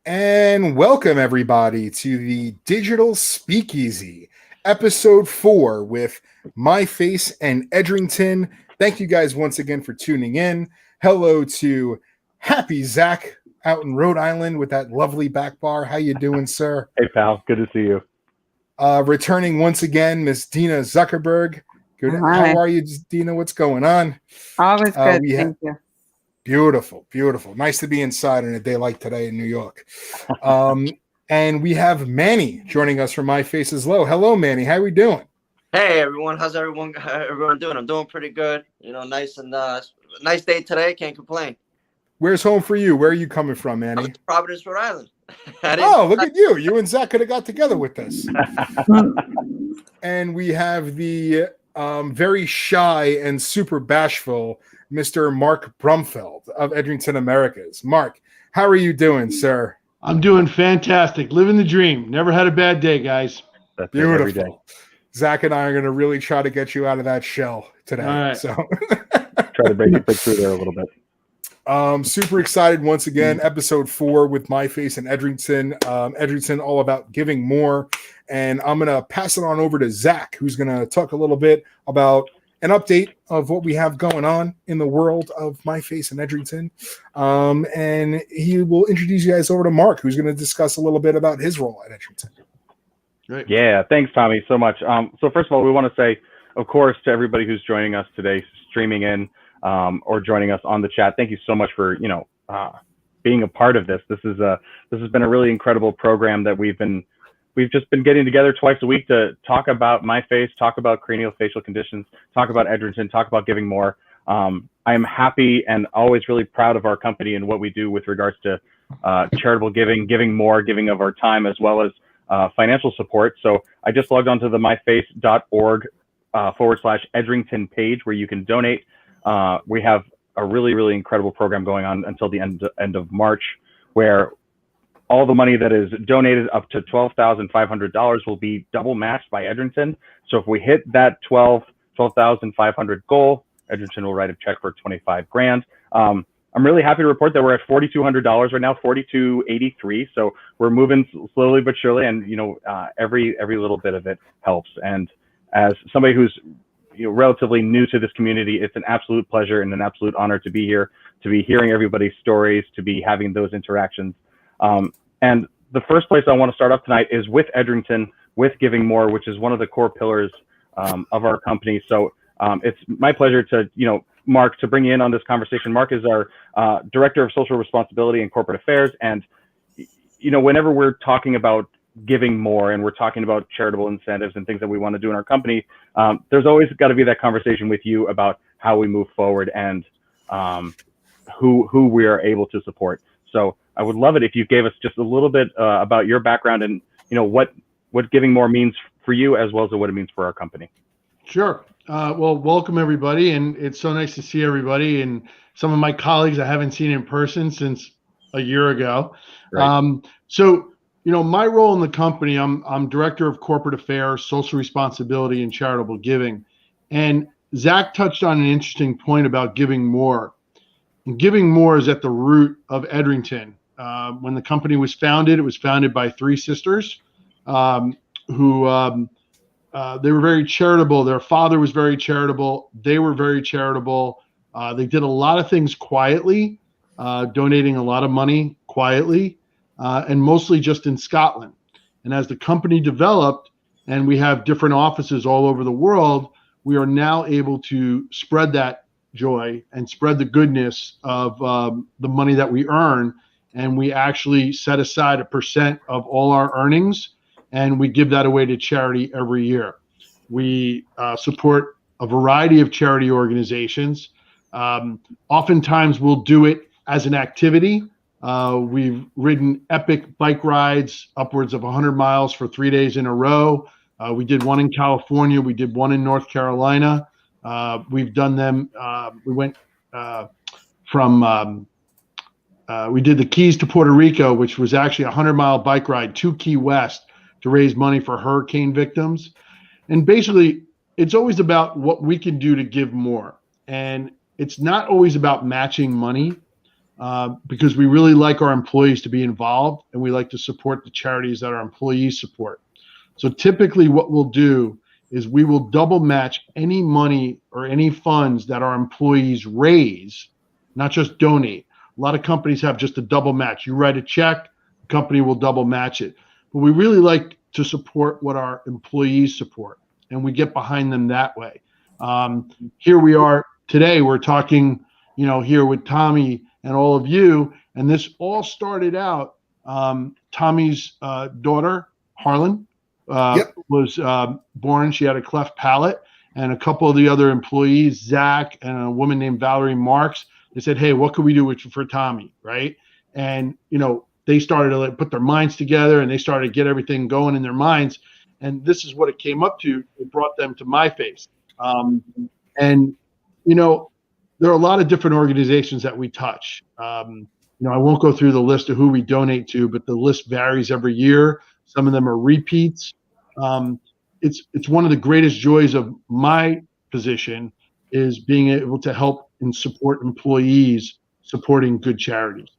And welcome everybody to the Digital Speakeasy, episode 4 with myFace and Edrington. Thank you guys once again for tuning in. Hello to Happy Zack out in Rhode Island with that lovely back bar. How you doing, sir? Hey, pal. Good to see you. Returning once again, Miss Dina Zuckerberg. Good. Hi. How are you, Dina? What's going on? Always good. Thank you. Beautiful, beautiful. Nice to be inside on a day like today in New York. And we have Manny joining us from myFace is Low. Hello, Manny. How are we doing? Hey, everyone. How's everyone doing? I'm doing pretty good. Nice day today. Can't complain. Where's home for you? Where are you coming from, Manny? Providence, Rhode Island. Look at you. You and Zack could have got together with this. And we have the very shy and super bashful Mr. Mark Brumfeld of Edrington Americas. Mark, how are you doing, sir? I'm doing fantastic. Living the dream. Never had a bad day, guys. That's beautiful. Every day. Zack and I are going to really try to get you out of that shell today. All right. So try to break through there a little bit. Super excited once again. Episode 4 with myFace and Edrington. Edrington, all about giving more. And I'm going to pass it on over to Zack, who's going to talk a little bit about an update of what we have going on in the world of myFace and Edrington. And he will introduce you guys over to Mark, who's going to discuss a little bit about his role at Edrington. Right. Yeah, thanks, Tommy, so much. So first of all, we want to say, of course, to everybody who's joining us today, streaming in or joining us on the chat, thank you so much for being a part of this. This has been a really incredible program that we've just been getting together twice a week to talk about myFace, talk about craniofacial conditions, talk about Edrington, talk about giving more. I am happy and always really proud of our company and what we do with regards to charitable giving more, giving of our time, as well as financial support. So I just logged onto the myface.org /Edrington page where you can donate. We have a really, really incredible program going on until the end of March, where all the money that is donated up to $12,500 will be double matched by Edrington. So if we hit that $12,500 goal, Edrington will write a check for $25,000. I'm really happy to report that we're at $4,200 right now, $4,283. So we're moving slowly but surely, and every little bit of it helps. And as somebody who's relatively new to this community, it's an absolute pleasure and an absolute honor to be here, to be hearing everybody's stories, to be having those interactions. And the first place I want to start off tonight is with Edrington, with Giving More, which is one of the core pillars of our company. So it's my pleasure to, Mark, to bring you in on this conversation. Mark is our Director of Social Responsibility and Corporate Affairs. And, whenever we're talking about giving more and we're talking about charitable incentives and things that we want to do in our company, there's always got to be that conversation with you about how we move forward and who we are able to support. So I would love it if you gave us just a little bit about your background and what Giving More means for you, as well as what it means for our company. Sure. Well, welcome everybody, and it's so nice to see everybody and some of my colleagues I haven't seen in person since a year ago. Right. My role in the company, I'm Director of Corporate Affairs, Social Responsibility, and Charitable Giving. And Zack touched on an interesting point about giving more. And giving more is at the root of Edrington. When the company was founded, it was founded by 3 sisters who they were very charitable. Their father was very charitable. They were very charitable. They did a lot of things quietly, donating a lot of money quietly, and mostly just in Scotland. And as the company developed and we have different offices all over the world, we are now able to spread that joy and spread the goodness of the money that we earn. And we actually set aside 1% of all our earnings, and we give that away to charity every year. We support a variety of charity organizations. Oftentimes we'll do it as an activity. We've ridden epic bike rides upwards of 100 miles for 3 days in a row. We did one in California. We did one in North Carolina. We've done them. We went we did the Keys to Puerto Rico, which was actually a 100-mile bike ride to Key West to raise money for hurricane victims. And basically, it's always about what we can do to give more. And it's not always about matching money. because we really like our employees to be involved, and we like to support the charities that our employees support. So typically what we'll do is we will double match any money or any funds that our employees raise, not just donate. A lot of companies have just a double match. You write a check, the company will double match it. But we really like to support what our employees support, and we get behind them that way. Here we are today, we're talking, here with Tommy and all of you, and this all started out, Tommy's daughter, Harlan, was born. She had a cleft palate, and a couple of the other employees, Zack and a woman named Valerie Marks, they said, hey, what can we do for Tommy, right? And, they started to put their minds together, and they started to get everything going in their minds. And this is what it came up to. It brought them to myFace. And, there are a lot of different organizations that we touch. I won't go through the list of who we donate to, but the list varies every year. Some of them are repeats. It's one of the greatest joys of my position is being able to help and support employees supporting good charities.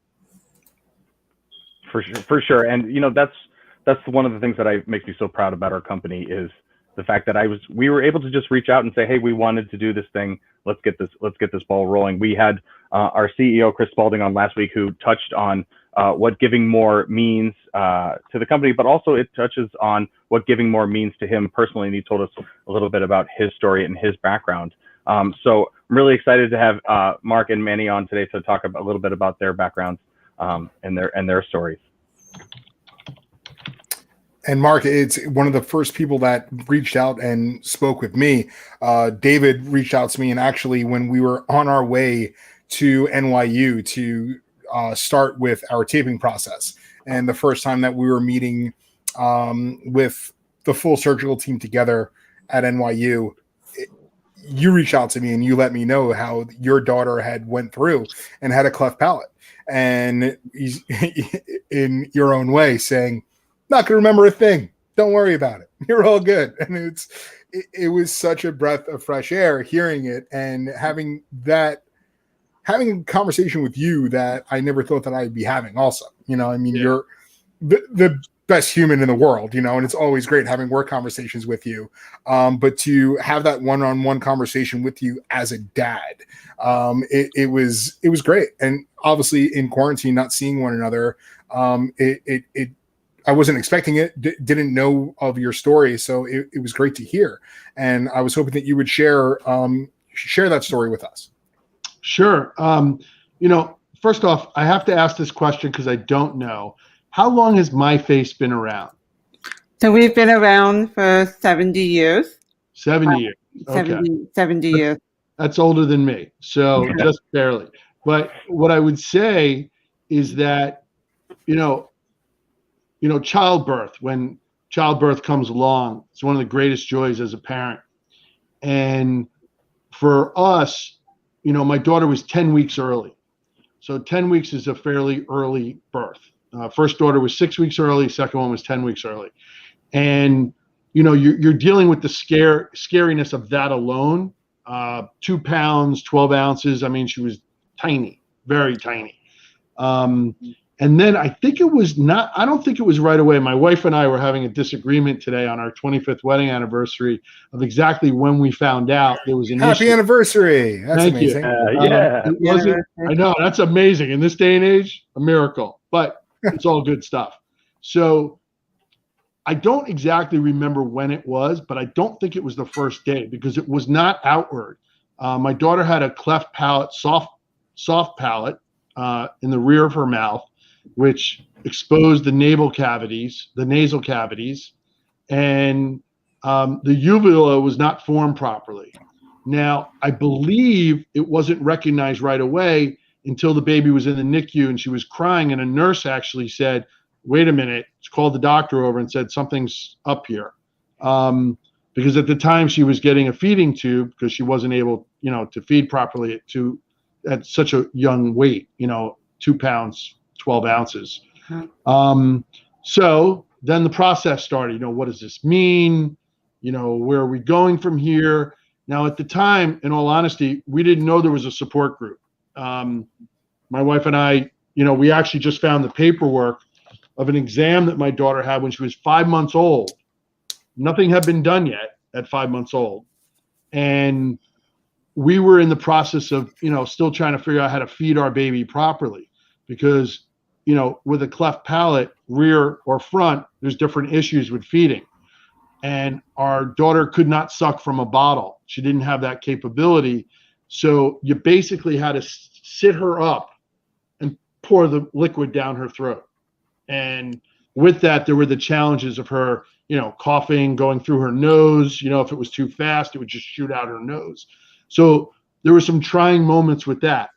For sure. And that's one of the things that makes me so proud about our company is the fact that we were able to just reach out and say, hey, we wanted to do this thing. Let's get this ball rolling. We had our CEO, Chris Spalding, on last week, who touched on what giving more means to the company, but also it touches on what giving more means to him personally. And he told us a little bit about his story and his background. So I'm really excited to have Mark and Manny on today to talk a little bit about their backgrounds and their stories. And Mark, it's one of the first people that reached out and spoke with me. David reached out to me, and actually when we were on our way to NYU to start with our taping process, and the first time that we were meeting with the full surgical team together at NYU, you reached out to me and you let me know how your daughter had went through and had a cleft palate, and he's in your own way saying, not going to remember a thing. Don't worry about it. You're all good. And it was such a breath of fresh air hearing it and having a conversation with you that I never thought that I'd be having also. You're the best human in the world, and it's always great having work conversations with you. But to have that one-on-one conversation with you as a dad, it was great. And obviously in quarantine, not seeing one another, I wasn't expecting it, didn't know of your story. So it was great to hear. And I was hoping that you would share that story with us. Sure. First off, I have to ask this question because I don't know. How long has myFace been around? So we've been around for 70 years. 70 years. Okay. 70 years. That's older than me. So just barely. But what I would say is that, childbirth, when childbirth comes along, it's one of the greatest joys as a parent. And for us, my daughter was 10 weeks early. So 10 weeks is a fairly early birth. First daughter was 6 weeks early. Second one was 10 weeks early. And, you're dealing with the scariness of that alone. 2 pounds, 12 ounces. I mean, she was tiny, very tiny. And then I don't think it was right away. My wife and I were having a disagreement today on our 25th wedding anniversary of exactly when we found out there was an Happy issue. Anniversary. That's amazing. It wasn't, I know, that's amazing. In this day and age, a miracle, but it's all good stuff. So I don't exactly remember when it was, but I don't think it was the first day because it was not outward. My daughter had a cleft palate, soft palate in the rear of her mouth, which exposed the nasal cavities, and the uvula was not formed properly. Now, I believe it wasn't recognized right away until the baby was in the NICU and she was crying, and a nurse actually said, wait a minute, called the doctor over and said, something's up here. Because at the time she was getting a feeding tube because she wasn't able, to feed properly at such a young weight, 2 pounds, 12 ounces. So then the process started, what does this mean? Where are we going from here? Now, at the time, in all honesty, we didn't know there was a support group. my wife and I, we actually just found the paperwork of an exam that my daughter had when she was 5 months old. Nothing had been done yet at 5 months old. And we were in the process of, still trying to figure out how to feed our baby properly because, with a cleft palate, rear or front, there's different issues with feeding. And our daughter could not suck from a bottle. She didn't have that capability. So you basically had to sit her up and pour the liquid down her throat. And with that, there were the challenges of her, coughing, going through her nose. If it was too fast, it would just shoot out her nose. So there were some trying moments with that.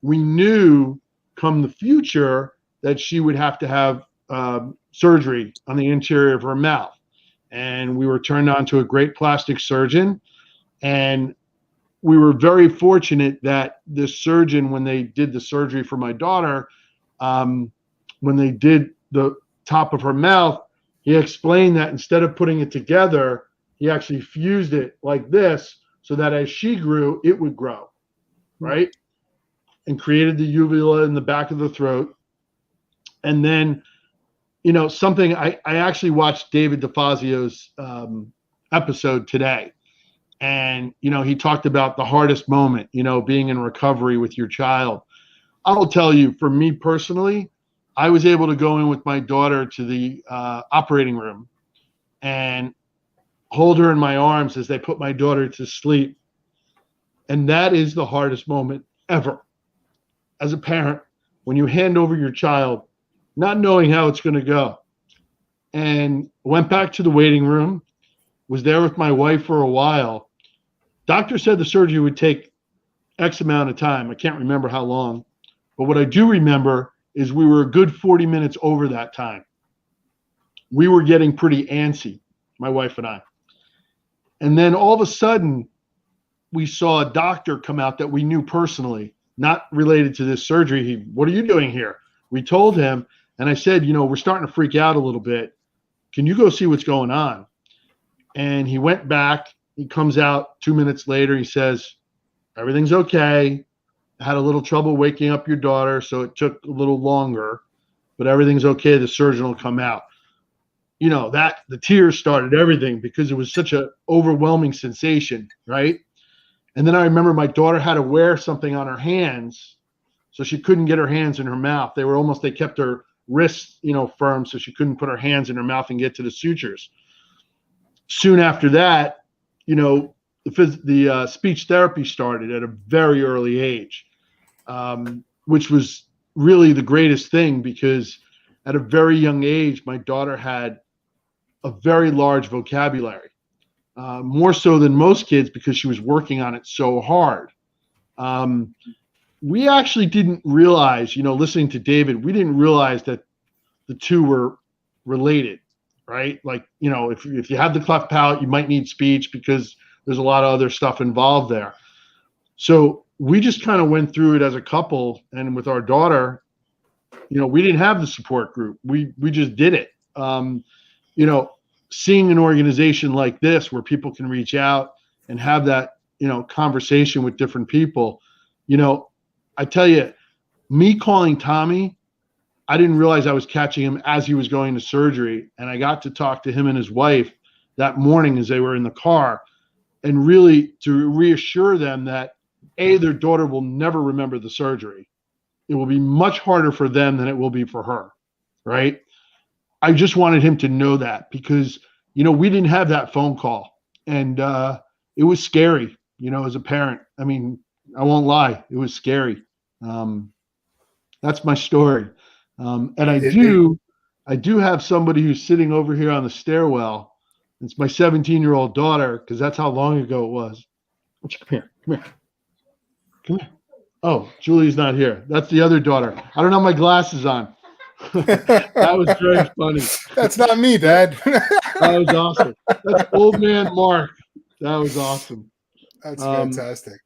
We knew come the future that she would have to have surgery on the interior of her mouth. And we were turned on to a great plastic surgeon. And we were very fortunate that the surgeon, when they did the surgery for my daughter, when they did the top of her mouth, he explained that instead of putting it together, he actually fused it like this so that as she grew, it would grow, right? And created the uvula in the back of the throat. And then, something I actually watched David DeFazio's episode today. And, he talked about the hardest moment, being in recovery with your child. I will tell you, for me personally, I was able to go in with my daughter to the operating room and hold her in my arms as they put my daughter to sleep. And that is the hardest moment ever. As a parent, when you hand over your child, not knowing how it's going to go. And went back to the waiting room, was there with my wife for a while. Doctor said the surgery would take X amount of time. I can't remember how long. But what I do remember is we were a good 40 minutes over that time. We were getting pretty antsy, my wife and I. And then all of a sudden, we saw a doctor come out that we knew personally, not related to this surgery. What are you doing here? We told him, and I said, we're starting to freak out a little bit. Can you go see what's going on? And he went back. He comes out 2 minutes later. He says, everything's okay. I had a little trouble waking up your daughter, so it took a little longer, but everything's okay. The surgeon will come out. That the tears started everything because it was such an overwhelming sensation, right? And then I remember my daughter had to wear something on her hands, so she couldn't get her hands in her mouth. They kept her wrists, firm, so she couldn't put her hands in her mouth and get to the sutures. Soon after that, the speech therapy started at a very early age, which was really the greatest thing because at a very young age, my daughter had a very large vocabulary, more so than most kids because she was working on it so hard. We actually didn't realize, listening to David, we didn't realize that the two were related, right? Like, if you have the cleft palate, you might need speech because there's a lot of other stuff involved there. So we just kind of went through it as a couple, and with our daughter, we didn't have the support group. We just did it. Seeing an organization like this where people can reach out and have that, conversation with different people, I tell you, me calling Tommy, I didn't realize I was catching him as he was going to surgery. And I got to talk to him and his wife that morning as they were in the car and really to reassure them that their daughter will never remember the surgery. It will be much harder for them than it will be for her. Right. I just wanted him to know that because, we didn't have that phone call and it was scary, as a parent. I mean, I won't lie. It was scary. That's my story. And I do have somebody who's sitting over here on the stairwell. It's my 17-year-old daughter, because that's how long ago it was. Come here. Oh, Julie's not here. That's the other daughter. I don't have my glasses on. That was very funny. That's not me, Dad. That was awesome. That's old man Mark. That was awesome. That's fantastic.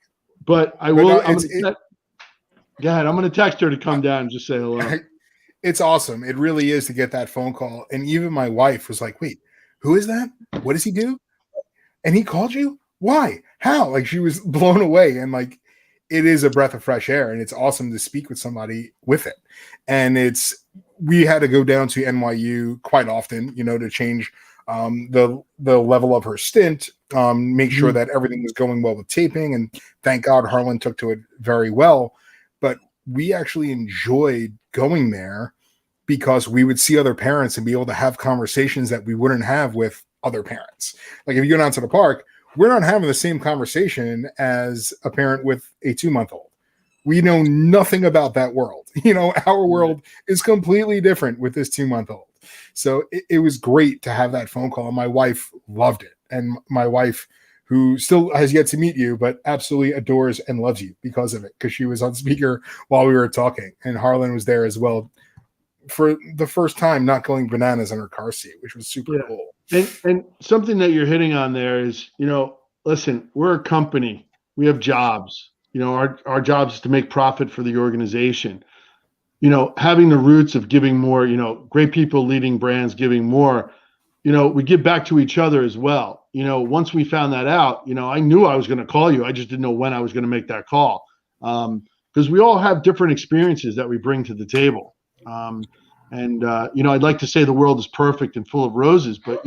But I will. Go ahead. I'm going to text her to come down and just say hello. It's awesome. It really is to get that phone call. And even my wife was like, wait, who is that? What does he do? And he called you? Why? How? Like, she was blown away. And like, it is a breath of fresh air, and it's awesome to speak with somebody with it. And we had to go down to NYU quite often, to change the level of her stint, make sure that everything was going well with taping, and thank God Harlan took to it very well. But we actually enjoyed going there because we would see other parents and be able to have conversations that we wouldn't have with other parents. Like if you go down to the park, we're not having the same conversation as a parent with a 2-month-old. We know nothing about that world. Our world is completely different with this 2-month-old. So it was great to have that phone call. And my wife loved it. And my wife, who still has yet to meet you, but absolutely adores and loves you because of it, because she was on speaker while we were talking. And Harlan was there as well for the first time, not going bananas in her car seat, which was super cool. And something that you're hitting on there is, listen, we're a company. We have jobs. Our job is to make profit for the organization. Having the roots of giving more, great people leading brands, giving more, we give back to each other as well. Once we found that out, I knew I was going to call you. I just didn't know when I was going to make that call. Because we all have different experiences that we bring to the table. I'd like to say the world is perfect and full of roses, but,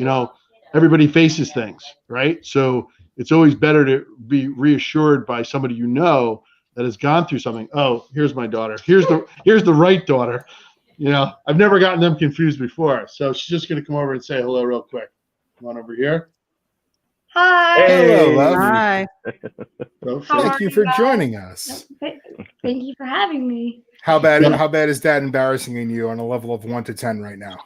everybody faces things, right? So it's always better to be reassured by somebody that has gone through something. Oh, here's my daughter. Here's the right daughter. I've never gotten them confused before. So she's just going to come over and say hello real quick. Come on over here. Hi. Hello, love. Hi. Thank you for joining us. Thank you for having me. How bad is Dad embarrassing you on a level of 1 to 10 right now?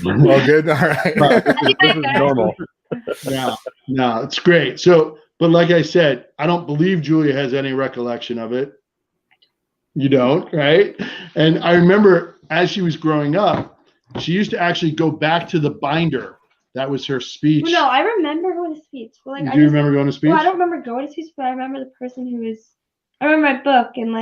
Well, good. All right. This is normal. No, it's great. So, but like I said, I don't believe Julia has any recollection of it. You don't, right? And I remember as she was growing up, she used to actually go back to the binder. That was her speech. Well, no, I remember going to speech. Well, Do you remember going to speech? Well, I don't remember going to speech, but I remember the person I remember my book and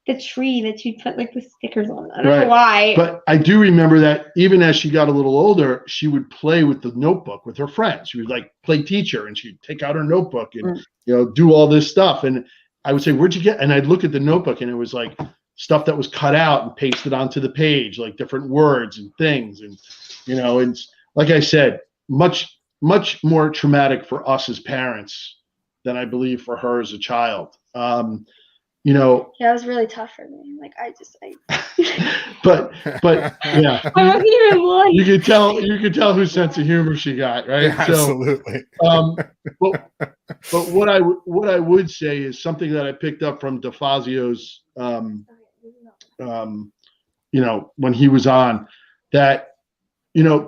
the tree that you put the stickers on. I don't know why. But I do remember that even as she got a little older, she would play with the notebook with her friends. She would play teacher, and she'd take out her notebook and do all this stuff. And I would say, "Where'd you get?" And I'd look at the notebook, and it was stuff that was cut out and pasted onto the page, different words and things. And and like I said, much more traumatic for us as parents than I believe for her as a child. Yeah, it was really tough for me. But yeah, I wasn't even one. You could tell whose sense of humor she got, right? Yeah, absolutely. But what I would say is something that I picked up from DeFazio's, when he was on, that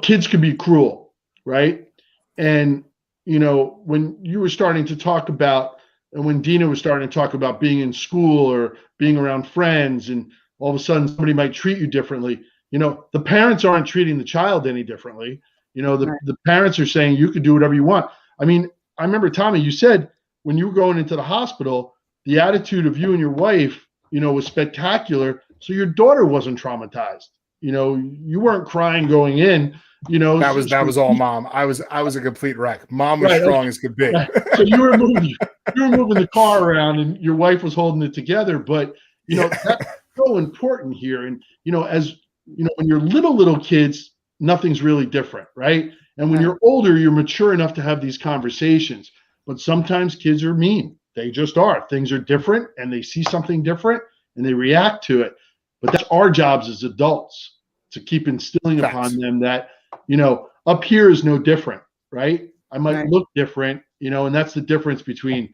kids could be cruel, right? And when you were starting to talk about. And when Dina was starting to talk about being in school or being around friends, and all of a sudden somebody might treat you differently, the parents aren't treating the child any differently. The parents are saying you could do whatever you want. I mean, I remember, Tommy, you said when you were going into the hospital, the attitude of you and your wife, was spectacular. So your daughter wasn't traumatized. You weren't crying going in. That was all Mom. I was a complete wreck. Mom was strong as could be. So you were moving the car around, and your wife was holding it together. But that's so important here. And as when you're little kids, nothing's really different, right? And when you're older, you're mature enough to have these conversations. But sometimes kids are mean. They just are. Things are different, and they see something different, and they react to it. But that's our jobs as adults, to keep instilling upon them that. Up here is no different, right? I might look different, and that's the difference between,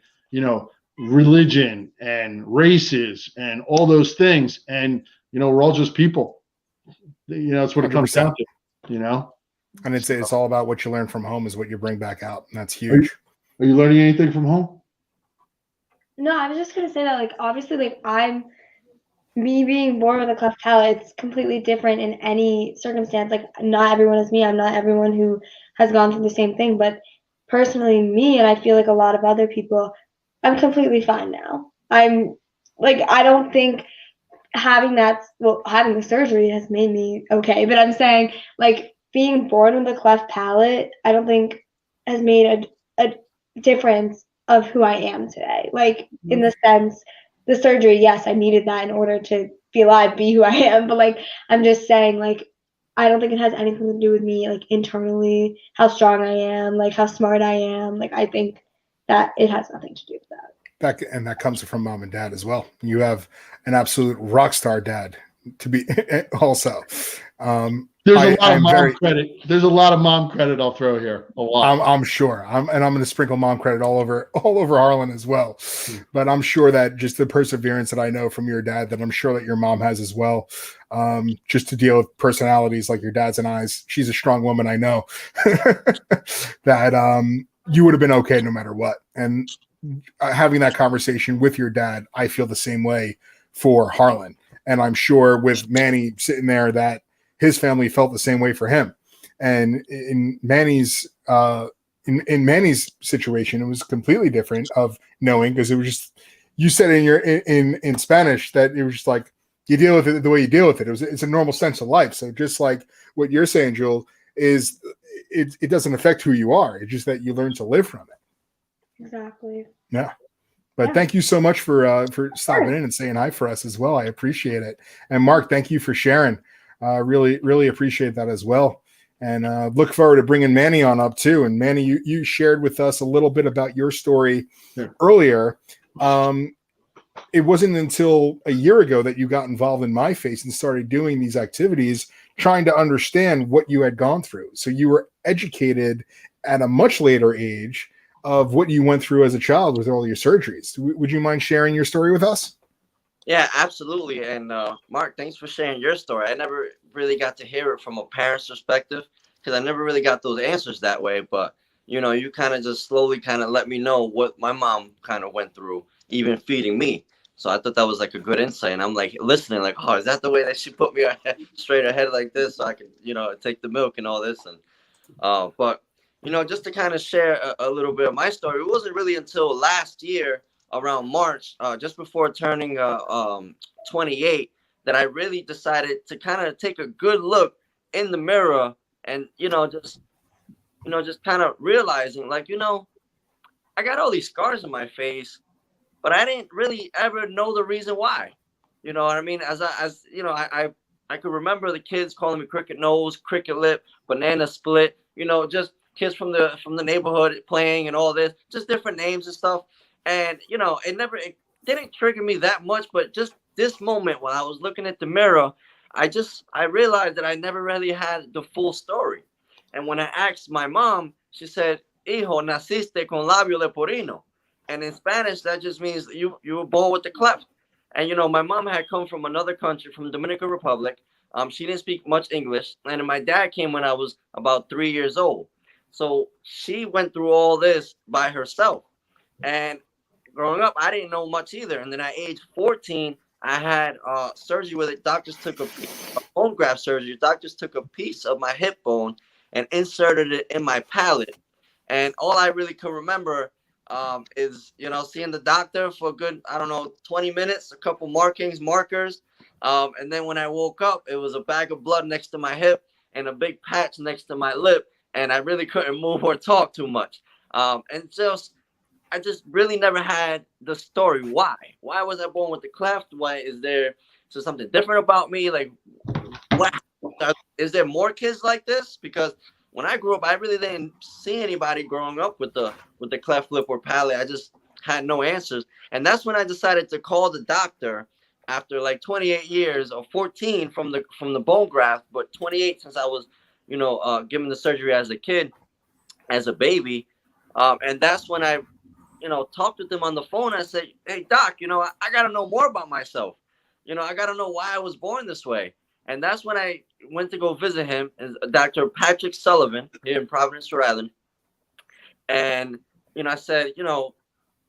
religion and races and all those things. And, we're all just people. That's what it comes down to, And it's all about what you learn from home is what you bring back out. And that's huge. Are you learning anything from home? No, I was just going to say that, obviously, me being born with a cleft palate, it's completely different in any circumstance. Not everyone is me. I'm not everyone who has gone through the same thing. But personally, me, and I feel like a lot of other people, I'm completely fine now. I don't think having the surgery has made me okay. But I'm saying, being born with a cleft palate, I don't think has made a difference of who I am today. Like in the sense, the surgery, yes, I needed that in order to be alive, be who I am. But like I'm just saying, like I don't think it has anything to do with me, like internally, how strong I am, like how smart I am. Like I think that it has nothing to do with that. That comes from mom and dad as well. You have an absolute rock star dad to be also. There's a lot of mom credit. There's a lot of mom credit I'll throw here. A lot. I'm sure. I'm going to sprinkle mom credit all over Harlan as well. But I'm sure that just the perseverance that I know from your dad, that I'm sure that your mom has as well, just to deal with personalities like your dad's and I's. She's a strong woman, I know. That you would have been okay no matter what. And having that conversation with your dad, I feel the same way for Harlan. And I'm sure with Manny sitting there that his family felt the same way for him. And in Manny's in Manny's situation, it was completely different of knowing, because it was just, you said in your in Spanish that it was just like you deal with it the way you deal with it. It's a normal sense of life. So just like what you're saying, Jewel, is it doesn't affect who you are. It's just that you learn to live from it. Exactly. Yeah. But thank you so much for stopping in and saying hi for us as well. I appreciate it. And Mark, thank you for sharing. Really, really appreciate that as well. And look forward to bringing Manny on up too. And Manny, you shared with us a little bit about your story earlier. It wasn't until a year ago that you got involved in myFace and started doing these activities, trying to understand what you had gone through. So you were educated at a much later age of what you went through as a child with all your surgeries. Would you mind sharing your story with us? Yeah, absolutely. And Mark, thanks for sharing your story. I never really got to hear it from a parent's perspective, because I never really got those answers that way. But, you know, you kind of just slowly kind of let me know what my mom kind of went through, even feeding me. So I thought that was like a good insight. And I'm like listening, like, oh, is that the way that she put me straight ahead like this so I can, you know, take the milk and all this? And but, you know, just to kind of share a little bit of my story, it wasn't really until last year around March, just before turning 28, that I really decided to kind of take a good look in the mirror and, just kind of realizing, like, I got all these scars on my face, but I didn't really ever know the reason why. You know what I mean? I could remember the kids calling me cricket nose, cricket lip, banana split, just kids from the neighborhood playing and all this, just different names and stuff. And, it didn't trigger me that much, but just this moment when I was looking at the mirror, I realized that I never really had the full story. And when I asked my mom, she said, "Hijo, naciste con labio leporino." And in Spanish, that just means you were born with the cleft. And, my mom had come from another country, from Dominican Republic. She didn't speak much English. And my dad came when I was about 3 years old. So she went through all this by herself. And growing up, I didn't know much either. And then at age 14, I had surgery where the doctors took a bone graft surgery. Doctors took a piece of my hip bone and inserted it in my palate. And all I really can remember is, seeing the doctor for a good, 20 minutes, a couple markers. And then when I woke up, it was a bag of blood next to my hip and a big patch next to my lip. And I really couldn't move or talk too much. I just really never had the story. Why was I born with the cleft? Why is there something different about me? Like, what is there more kids like this? Because when I grew up, I really didn't see anybody growing up with the cleft lip or palate. I just had no answers. And that's when I decided to call the doctor after like 28 years, or 14 from the bone graft, but 28 since I was, given the surgery as a kid, as a baby. And that's when I, talked with him on the phone. I said, "Hey, doc, I got to know more about myself. I got to know why I was born this way." And that's when I went to go visit him, Dr. Patrick Sullivan, here in Providence, Rhode Island. And, I said,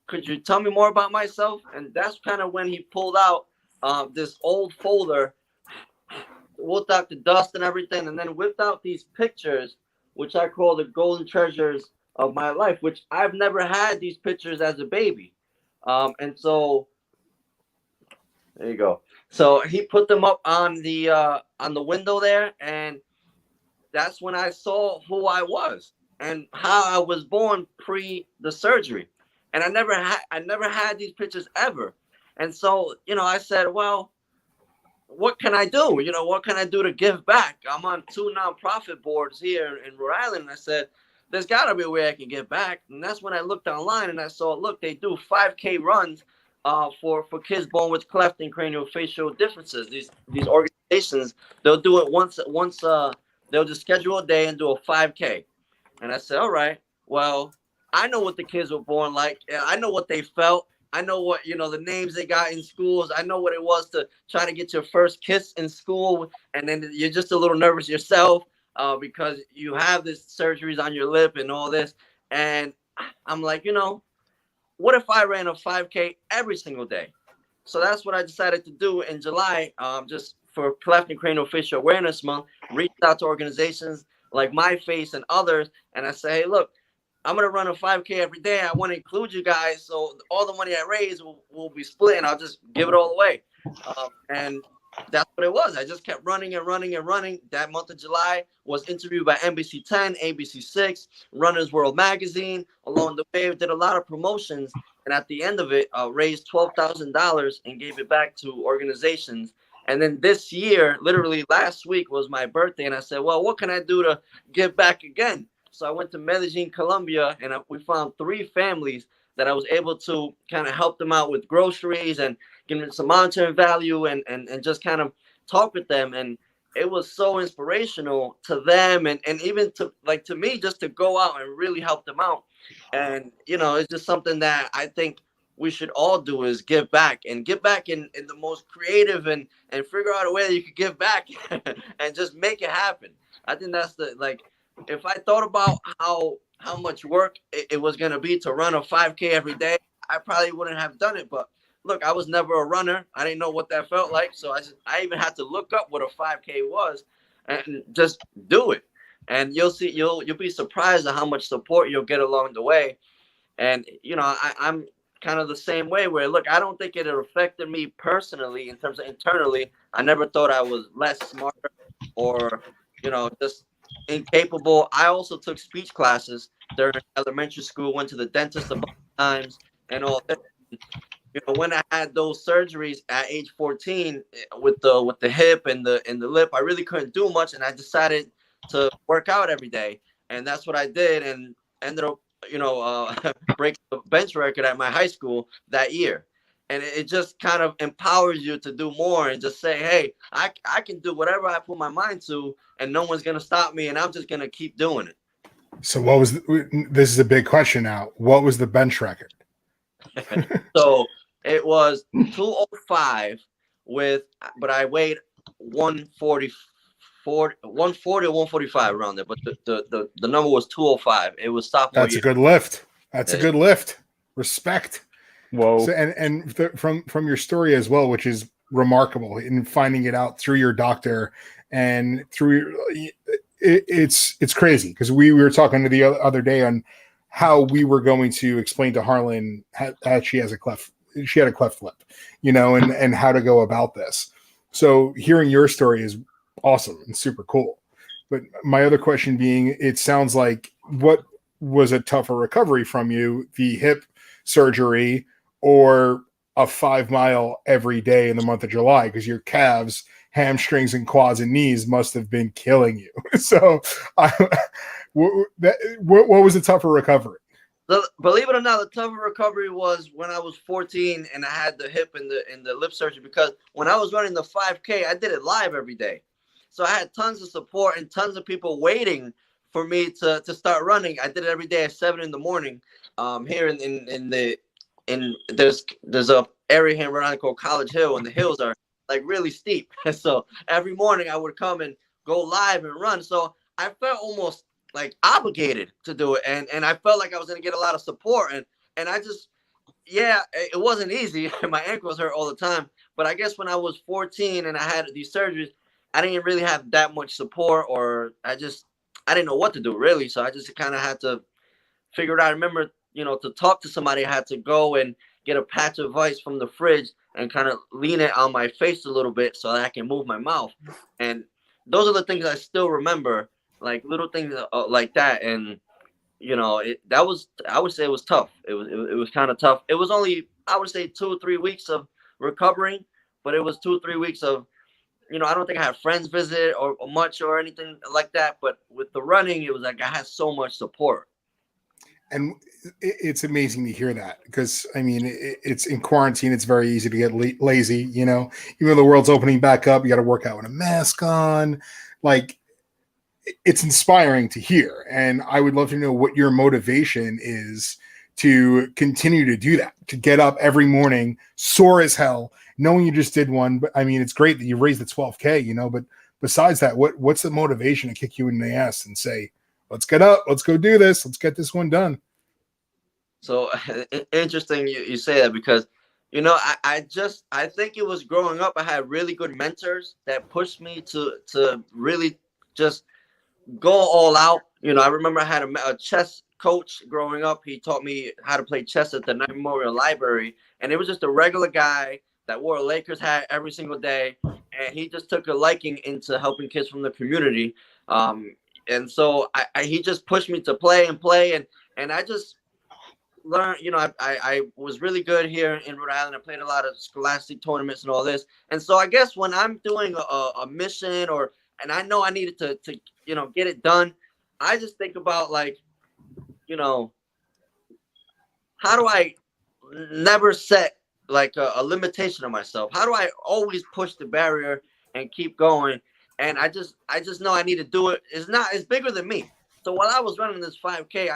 "Could you tell me more about myself?" And that's kind of when he pulled out this old folder, whipped out the dust and everything, and then whipped out these pictures, which I call the golden treasures of my life, which I've never had these pictures as a baby. And so there you go. So he put them up on the window there, and that's when I saw who I was and how I was born pre the surgery. and I never had these pictures ever. And so, I said, well, what can I do? What can I do to give back? I'm on 2 nonprofit boards here in Rhode Island. And I said, there's got to be a way I can give back. And that's when I looked online and I saw, look, they do 5K runs for kids born with cleft and craniofacial differences. These organizations, they'll do it once. They'll just schedule a day and do a 5K. And I said, all right, well, I know what the kids were born like. I know what they felt. I know what, the names they got in schools. I know what it was to try to get your first kiss in school. And then you're just a little nervous yourself because you have this surgeries on your lip and all this. And I'm like, what if I ran a 5K every single day? So that's what I decided to do in July, just for Cleft and Craniofacial Awareness Month, reached out to organizations like myFace and others. And I say, hey, look, I'm going to run a 5K every day. I want to include you guys. So all the money I raise will be split and I'll just give it all away. And that's what it was. I just kept running and running and running. That month of July was interviewed by NBC 10, ABC 6, Runner's World Magazine. Along the way, did a lot of promotions. And at the end of it, raised $12,000 and gave it back to organizations. And then this year, literally last week was my birthday. And I said, well, what can I do to give back again? So I went to Medellin, Colombia, and we found 3 families that I was able to kind of help them out with groceries and give them some monetary value and just kind of talk with them. And it was so inspirational to them and even to me just to go out and really help them out. And, it's just something that I think we should all do is give back and give back in the most creative and figure out a way that you could give back and just make it happen. I think that's if I thought about how much work it was going to be to run a 5K every day, I probably wouldn't have done it. But look, I was never a runner. I didn't know what that felt like. So I even had to look up what a 5K was and just do it. And you'll see, you'll be surprised at how much support you'll get along the way. And, I'm kind of the same way where, look, I don't think it affected me personally in terms of internally. I never thought I was less smart or, just incapable. I also took speech classes during elementary school, went to the dentist a bunch of times and all that. When I had those surgeries at age 14 with the hip and the lip, I really couldn't do much, and I decided to work out every day, and that's what I did, and ended up break the bench record at my high school that year. And it just kind of empowers you to do more and just say, hey, I can do whatever I put my mind to, and no one's going to stop me, and I'm just going to keep doing it. So this is a big question now. What was the bench record? So it was 205 but I weighed 140 or 145 around there. But the number was 205. It was sophomore year. That's a good lift. That's a good lift. Respect. Whoa. So, from your story as well, which is remarkable in finding it out through your doctor and through it's crazy because we were talking to the other day on how we were going to explain to Harlan how she had a cleft lip, and how to go about this. So hearing your story is awesome and super cool. But my other question being, it sounds like what was a tougher recovery from you, the hip surgery or a 5 mile every day in the month of July, because your calves, hamstrings, and quads and knees must have been killing you. So what was the tougher recovery? Believe it or not, the tougher recovery was when I was 14 and I had the hip and the lip surgery, because when I was running the 5K, I did it live every day. So I had tons of support and tons of people waiting for me to start running. I did it every day at 7 in the morning. Here there's a area here in Rhode Island called College Hill, and the hills are like really steep. So every morning I would come and go live and run. So I felt almost like obligated to do it, and I felt like I was gonna get a lot of support, and I just, it wasn't easy. My ankles hurt all the time. But I guess when I was 14 and I had these surgeries, I didn't really have that much support, or I didn't know what to do really. So I just kind of had to figure it out. I remember, to talk to somebody, I had to go and get a patch of ice from the fridge and kind of lean it on my face a little bit so that I can move my mouth. And those are the things I still remember, like little things like that. And, that was, I would say it was tough. It was kind of tough. It was only, I would say, 2 or 3 weeks of recovering, but it was 2 or 3 weeks of, I don't think I had friends visit or much or anything like that. But with the running, it was like I had so much support. And it's amazing to hear that, because I mean, it's in quarantine. It's very easy to get lazy, even though the world's opening back up, you got to work out with a mask on. Like, it's inspiring to hear. And I would love to know what your motivation is to continue to do that, to get up every morning, sore as hell, knowing you just did one. But I mean, it's great that you raised the 12K, but besides that, what's the motivation to kick you in the ass and say, let's get up, let's go do this, let's get this one done? So interesting you say that, because, I think it was growing up, I had really good mentors that pushed me to really just go all out. I remember I had a chess coach growing up. He taught me how to play chess at the Knight Memorial Library. And it was just a regular guy that wore a Lakers hat every single day. And he just took a liking into helping kids from the community. And so he just pushed me to play. And I just learned, I was really good here in Rhode Island. I played a lot of scholastic tournaments and all this. And so I guess when I'm doing a mission, and I know I needed to get it done, I just think about, like, how do I never set like a limitation on myself? How do I always push the barrier and keep going? And I just know I need to do it. It's bigger than me. So while I was running this 5K,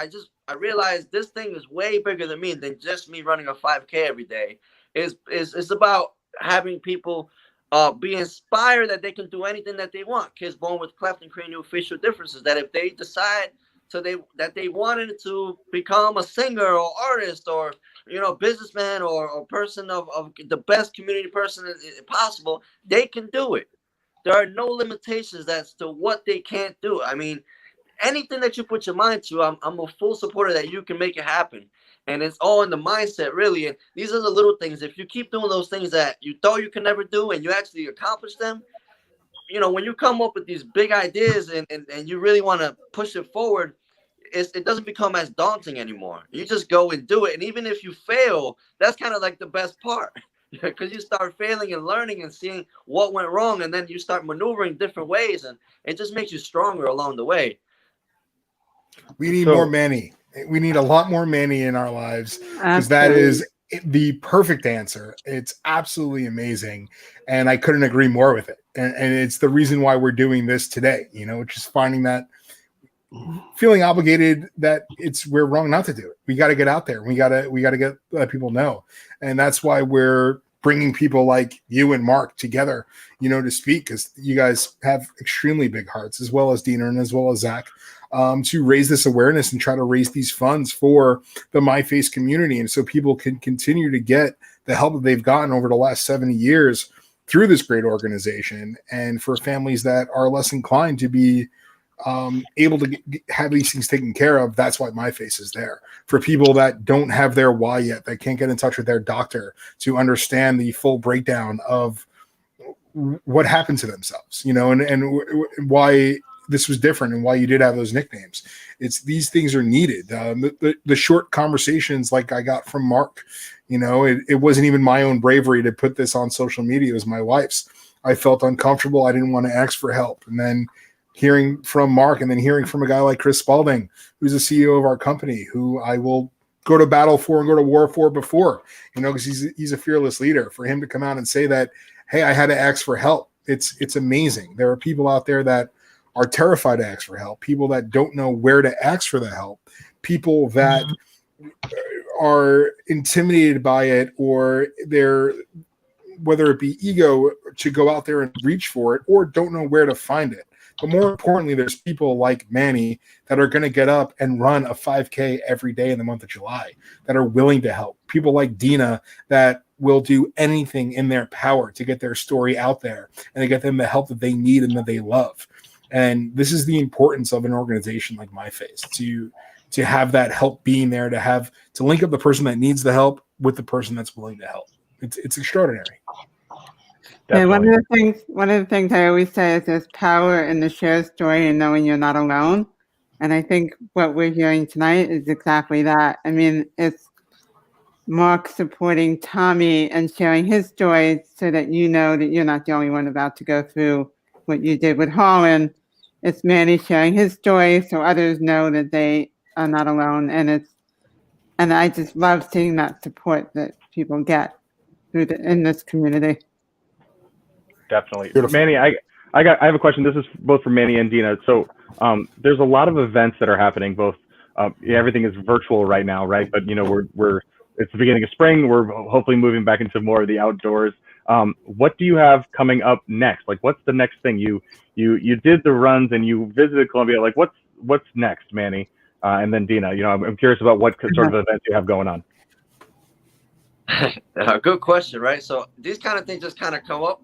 I realized this thing is way bigger than me than just me running a 5K every day. It's about having people be inspired that they can do anything that they want. Kids born with cleft and craniofacial differences, that if they decide that they wanted to become a singer or artist or businessman or person of the best community person possible, they can do it. There are no limitations as to what they can't do. I mean, anything that you put your mind to, I'm a full supporter that you can make it happen. And it's all in the mindset, really. And these are the little things. If you keep doing those things that you thought you could never do and you actually accomplish them, when you come up with these big ideas and you really want to push it forward, it doesn't become as daunting anymore. You just go and do it. And even if you fail, that's kind of like the best part, because you start failing and learning and seeing what went wrong. And then you start maneuvering different ways, and it just makes you stronger along the way. We need more Manny. We need a lot more Manny in our lives, because that is the perfect answer. It's absolutely amazing. And I couldn't agree more with it. And it's the reason why we're doing this today, which is finding that, feeling obligated that we're wrong not to do it. We got to get out there. We got to let people know. And that's why we're bringing people like you and Mark together, to speak, because you guys have extremely big hearts, as well as Dina and as well as Zack, to raise this awareness and try to raise these funds for the myFace community. And so people can continue to get the help that they've gotten over the last 70 years through this great organization. And for families that are less inclined to be able to have these things taken care of, that's why myFace is there. For people that don't have their why yet, that can't get in touch with their doctor to understand the full breakdown of what happened to themselves, and why this was different and why you did have those nicknames. It's these things are needed. The short conversations like I got from Mark, it wasn't even my own bravery to put this on social media. It was my wife's. I felt uncomfortable. I didn't want to ask for help. And then hearing from Mark, and then hearing from a guy like Chris Spalding, who's the CEO of our company, who I will go to battle for and go to war for before, because he's a fearless leader. For him to come out and say that, hey, I had to ask for help. It's amazing. There are people out there that are terrified to ask for help, people that don't know where to ask for the help, people that are intimidated by it, or whether it be ego to go out there and reach for it, or don't know where to find it. But more importantly, there's people like Manny that are going to get up and run a 5K every day in the month of July, that are willing to help. People like Dina that will do anything in their power to get their story out there and to get them the help that they need and that they love. And this is the importance of an organization like myFace, to have that help being there, to link up the person that needs the help with the person that's willing to help. It's extraordinary. Yeah, one of the things I always say is there's power in the shared story and knowing you're not alone. And I think what we're hearing tonight is exactly that. I mean, it's Mark supporting Tommy and sharing his story so that you know that you're not the only one about to go through what you did with Holland. It's Manny sharing his story so others know that they are not alone. And I just love seeing that support that people get in this community. Definitely. Beautiful. Manny, I have a question. This is both for Manny and Dina. So there's a lot of events that are happening. Both everything is virtual right now, right? But we're it's the beginning of spring. We're hopefully moving back into more of the outdoors. What do you have coming up next? Like, what's the next thing? You did the runs and you visited Colombia. Like, what's next, Manny? And then Dina. I'm curious about what sort of events you have going on. Good question, right? So these kind of things just kind of come up.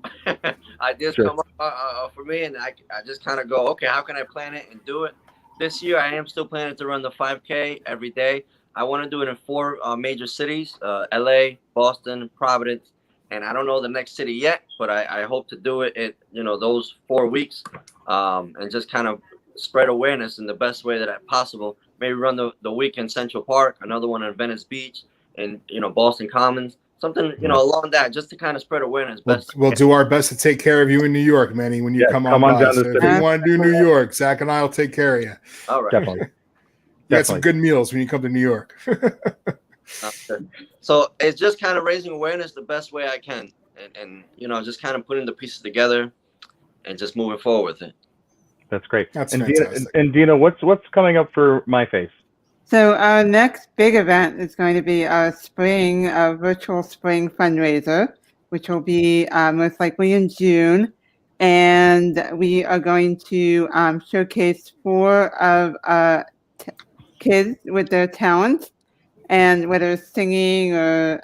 Ideas Sure. come up for me, and I just kind of go, okay, how can I plan it and do it? This year, I am still planning to run the 5K every day. I want to do it in 4 major cities, LA, Boston, Providence, and I don't know the next city yet, but I hope to do it in, those 4 weeks, and just kind of spread awareness in the best way that possible. Maybe run the week in Central Park, another one in Venice Beach, and Boston Commons, something along that, just to kind of spread awareness. We'll do our best to take care of you in New York, Manny, when you come on down by. to So the if city. you want to do New York, Zach and I will take care of you. All right. Definitely. You got some good meals when you come to New York. So it's just kind of raising awareness the best way I can, and just kind of putting the pieces together and just moving forward with it. That's great. That's and fantastic. Dina, what's coming up for myFace? So our next big event is going to be our virtual spring fundraiser, which will be most likely in June. And we are going to showcase 4 of kids with their talent, and whether it's singing or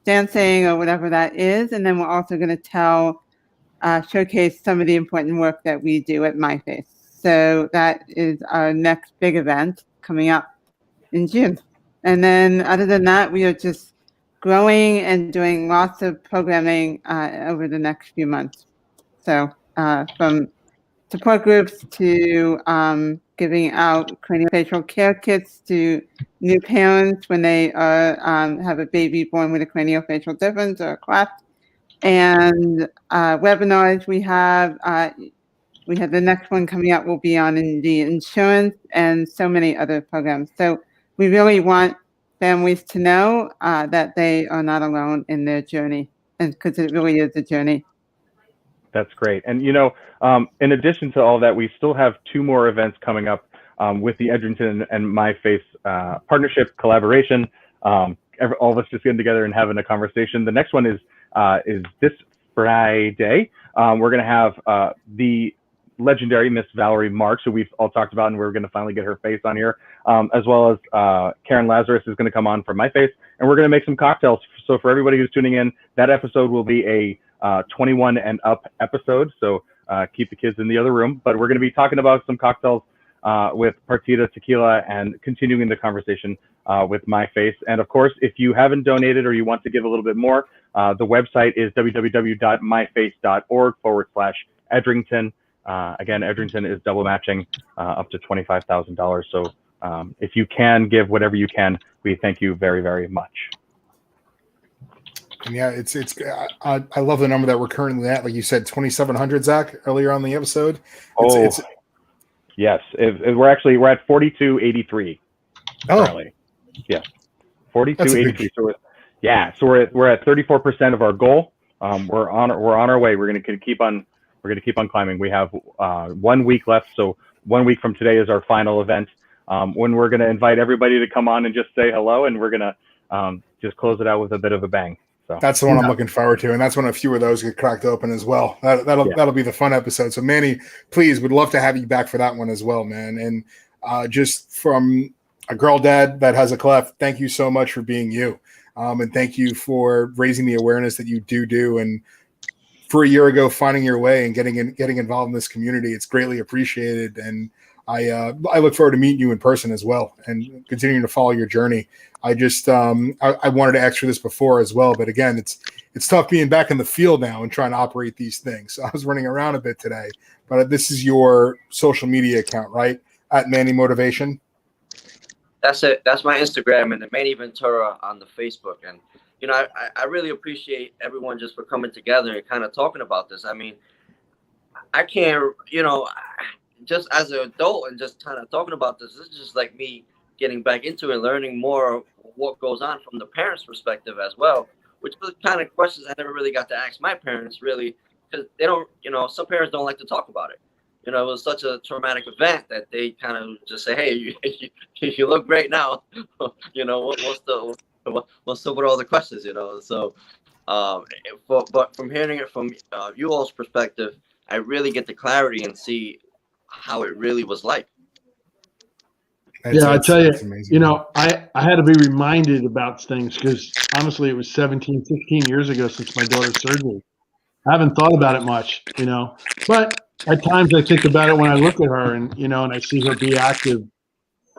dancing or whatever that is. And then we're also going to showcase some of the important work that we do at myFace. So that is our next big event coming up in June. And then other than that, we are just growing and doing lots of programming over the next few months. So from support groups to giving out craniofacial care kits to new parents when they have a baby born with a craniofacial difference or a cleft, and webinars we have the next one coming up will be on the insurance and so many other programs. So we really want families to know that they are not alone in their journey, and because it really is a journey. That's great. And in addition to all that, we still have 2 more events coming up with the Edrington and myFace partnership collaboration. All of us just getting together and having a conversation. The next one is this Friday. We're going to have the legendary Miss Valerie Marks, who we've all talked about, and we're going to finally get her face on here, as well as Karen Lazarus is going to come on for myFace, and we're going to make some cocktails. So for everybody who's tuning in, that episode will be a 21 and up episode, so keep the kids in the other room. But we're going to be talking about some cocktails with Partida Tequila and continuing the conversation with myFace. And of course, if you haven't donated or you want to give a little bit more, the website is www.myface.org/Edrington. Again, Edrington is double matching up to $25,000. So if you can give whatever you can, we thank you very, very much. And yeah, I love the number that we're currently at. Like you said, 2,700, Zach, earlier on the episode. Yes, we're at 4283. Currently. Yeah, 4283. So we're at 34% of our goal. We're on our way. We're gonna keep on climbing. We have 1 week left, so 1 week from today is our final event, when we're gonna invite everybody to come on and just say hello, and we're gonna just close it out with a bit of a bang. So that's the one I'm looking forward to, and that's when a few of those get cracked open as well. That'll be the fun episode. So Manny, please, would love to have you back for that one as well, man. And just from a girl dad that has a cleft, thank you so much for being you, and thank you for raising the awareness that you do, and for a year ago finding your way and getting involved in this community. It's greatly appreciated, and I look forward to meeting you in person as well and continuing to follow your journey. I just I wanted to ask for this before as well, but again, it's tough being back in the field now and trying to operate these things. So I was running around a bit today, but this is your social media account, right? at Manny Motivation. That's it. That's my Instagram, and the Manny Ventura on the Facebook. And I really appreciate everyone just for coming together and kind of talking about this. I mean, I can't, just as an adult and just kind of talking about this is just like me getting back into it, learning more of what goes on from the parents' perspective as well, which was kind of questions I never really got to ask my parents, really, because they don't, some parents don't like to talk about it. It was such a traumatic event that they kind of just say, "Hey, you look great now." What's up with all the questions? So, but from hearing it from you all's perspective, I really get the clarity and see how it really was like. I tell you, I had to be reminded about things because honestly, it was 17, 16 years ago since my daughter's surgery. I haven't thought about it much, but at times I think about it when I look at her and, and I see her be active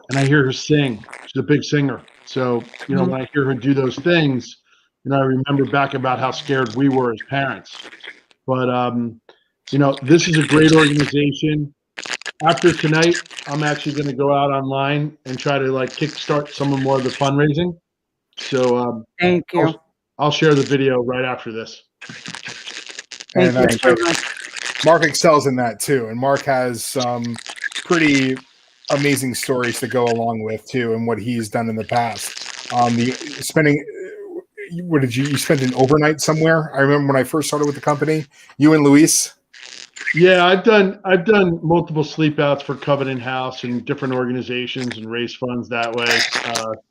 and I hear her sing. She's a big singer. So, when I hear her do those things, I remember back about how scared we were as parents. But, this is a great organization. After tonight, I'm actually going to go out online and try to kickstart some more of the fundraising. So thank you. I'll share the video right after this. Thank you so much. Mark excels in that too, and Mark has some pretty amazing stories to go along with too, and what he's done in the past. You spent an overnight somewhere? I remember when I first started with the company, you and Luis. Yeah, I've done multiple sleep outs for Covenant House and different organizations and raise funds that way.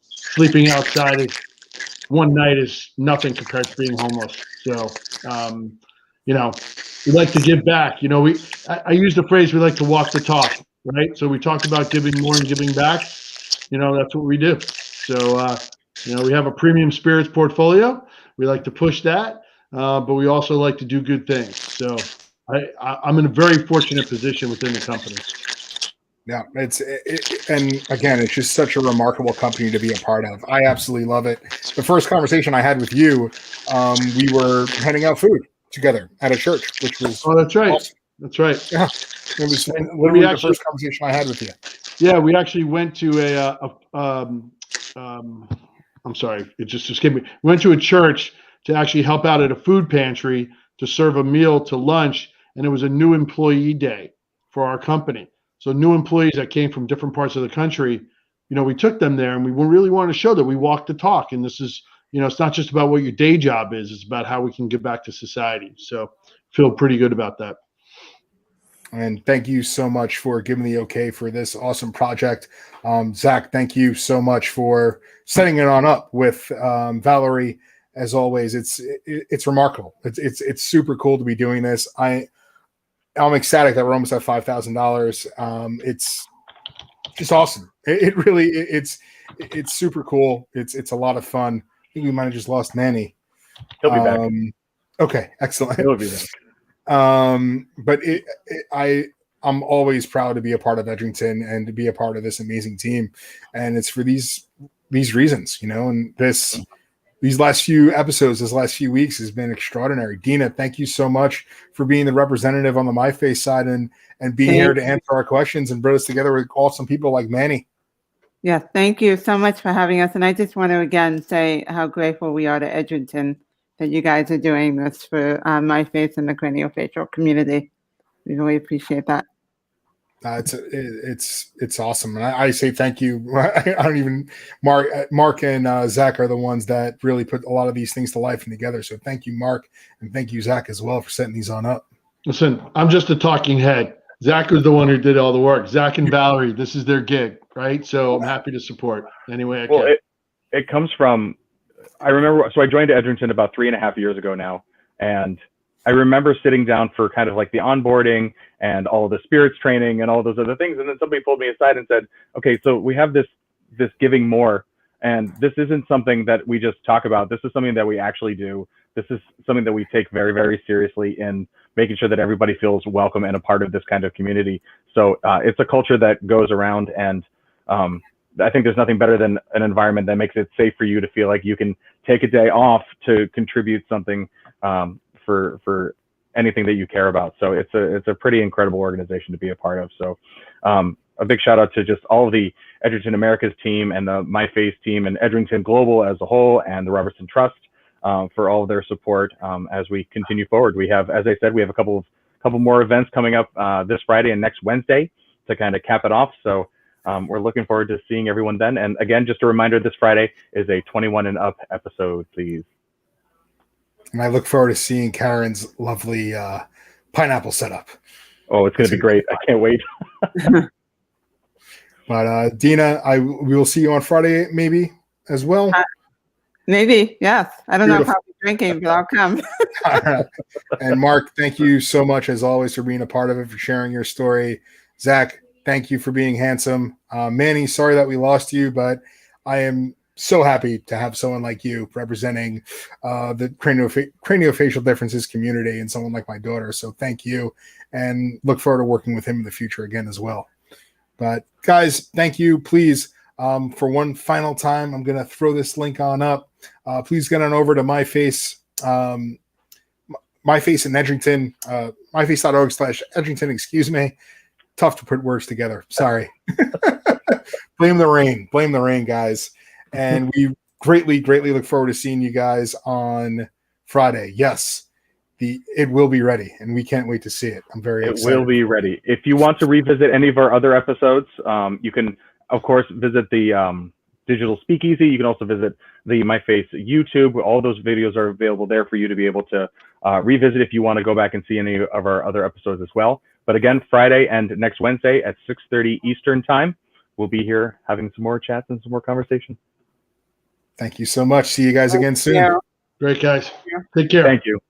Sleeping outside is one night is nothing compared to being homeless. So, we like to give back. I use the phrase we like to walk the talk, right? So we talked about giving more and giving back. That's what we do. So, we have a premium spirits portfolio. We like to push that, but we also like to do good things. So I'm in a very fortunate position within the company. Yeah, and again, it's just such a remarkable company to be a part of. I absolutely love it. The first conversation I had with you, we were handing out food together at a church, which was that's right. Awesome. That's right. Yeah, it was literally the first conversation I had with you. Yeah, we actually went to I'm sorry, it just escaped me. We went to a church to actually help out at a food pantry to serve a meal to lunch, and it was a new employee day for our company. So new employees that came from different parts of the country, we took them there and we really wanted to show that we walk the talk. And this is, it's not just about what your day job is, it's about how we can give back to society. So feel pretty good about that. And thank you so much for giving the okay for this awesome project. Zack, thank you so much for setting it on up with Valerie. As always, it's remarkable. It's super cool to be doing this. I'm ecstatic that we're almost at $5,000. It's just awesome. It's super cool. It's a lot of fun. I think we might have just lost Manny. He'll be back. Okay, excellent. He'll be back. But I'm always proud to be a part of Edrington and to be a part of this amazing team. And it's for these reasons, and these last few episodes, this last few weeks has been extraordinary. Dina, thank you so much for being the representative on the myFace side and being here to answer our questions and bring us together with awesome people like Manny. Yeah, thank you so much for having us. And I just want to again say how grateful we are to Edrington that you guys are doing this for myFace and the craniofacial community. We really appreciate that. It's awesome, and I say thank you. I don't even Mark and Zack are the ones that really put a lot of these things to life and together. So thank you, Mark, and thank you, Zack, as well for setting these on up. Listen, I'm just a talking head. Zack was the one who did all the work. Zack and Valerie, this is their gig, right? So I'm happy to support any way I can. Well, it comes from. I remember. So I joined Edrington about 3.5 years ago now, and I remember sitting down for kind of like the onboarding and all of the spirits training and all those other things. And then somebody pulled me aside and said, okay, so we have this giving more, and this isn't something that we just talk about. This is something that we actually do. This is something that we take very, very seriously in making sure that everybody feels welcome and a part of this kind of community. So it's a culture that goes around, and I think there's nothing better than an environment that makes it safe for you to feel like you can take a day off to contribute something for anything that you care about. So it's a pretty incredible organization to be a part of. So a big shout out to just all of the Edrington Americas team and the myFace team and Edrington Global as a whole and the Robertson Trust for all of their support as we continue forward. We have, as I said, we have a couple more events coming up this Friday and next Wednesday to kind of cap it off. So we're looking forward to seeing everyone then. And again, just a reminder, this Friday is a 21 and up episode, please. And I look forward to seeing Karen's lovely pineapple setup. Oh, it's going to be great. I can't wait. But Dina, we will see you on Friday maybe as well. Maybe, yes. I don't Beautiful. know if I'll be drinking, but I'll come. All right. And Mark, thank you so much as always for being a part of it, for sharing your story. Zach, thank you for being handsome. Manny, sorry that we lost you, but I am so happy to have someone like you representing the craniofacial differences community and someone like my daughter. So thank you, and look forward to working with him in the future again as well. But guys, thank you. Please, for one final time, I'm going to throw this link on up. Please get on over to myFace, myFace in Edrington, myface.org/Edrington, excuse me. Tough to put words together. Sorry. Blame the rain, guys. And we greatly look forward to seeing you guys on Friday. Yes, it will be ready, and we can't wait to see it. I'm very excited. It will be ready. If you want to revisit any of our other episodes, you can, of course, visit the Digital Speakeasy. You can also visit the myFace YouTube. All those videos are available there for you to be able to revisit if you want to go back and see any of our other episodes as well. But again, Friday and next Wednesday at 6:30 Eastern time, we'll be here having some more chats and some more conversation. Thank you so much. See you guys again soon. Yeah. Great, guys. Take care. Thank you.